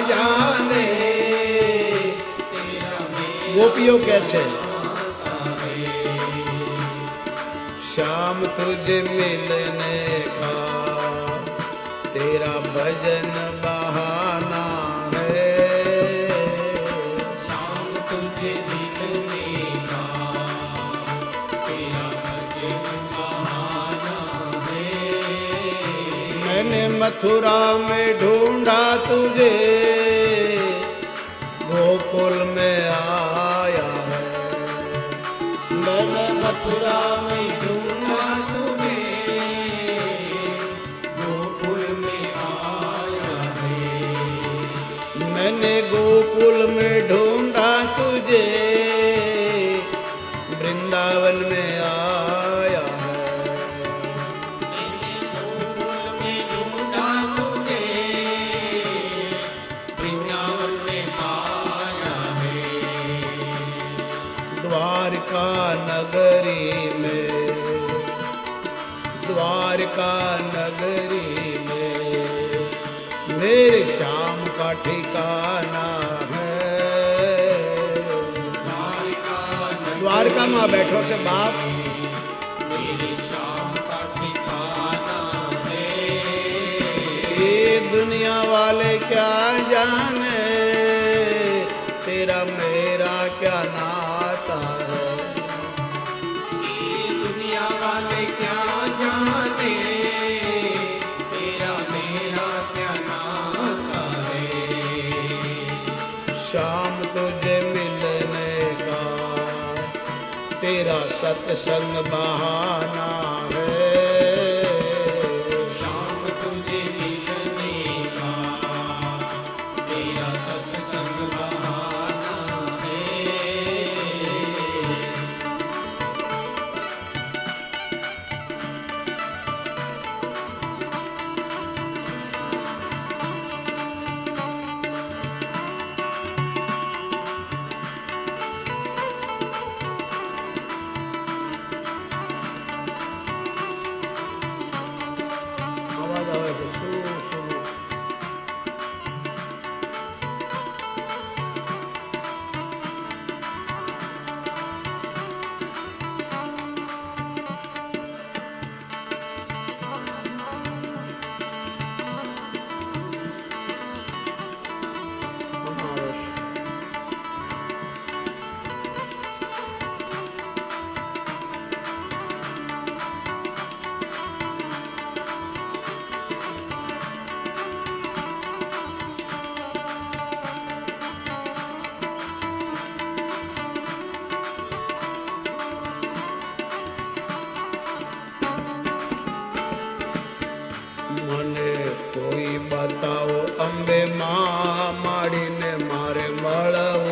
जाने। गोपियों कैसे श्याम तुझे मिलने का तेरा भजन बहाना है। श्याम तुझे मिलने का तेरा भजन बहाना है। मैंने मथुरा में ढूंढा तुझे गोकुल में आया है। मैंने मथुरा में ढूंढा तुम्हें गोकुल में आया है। मैंने गोकुल में ढूंढा तुझे वृंदावन में आया है। मैंने गोकुल में ढूंढा तुझे वृंदावन में पाया है। द्वारका नगरी में, द्वारका नगरी में मेरे श्याम का ठिकाना है। द्वारका में बैठो से बाप मेरे श्याम का ठिकाना है। ये दुनिया वाले क्या जाने तेरा मेरा क्या नाता है। ये दुनिया वाले क्या जाने तेरा मेरा क्या नाता है। शाम तुझे मिलने का तेरा सत्संग बहाना है। श्याम तुझे मिलने का तेरा सत्संग बहाना है। आवाज आवे છે શું શું મને કોઈ બતાવો અંબે માં માડીને મારે મળવું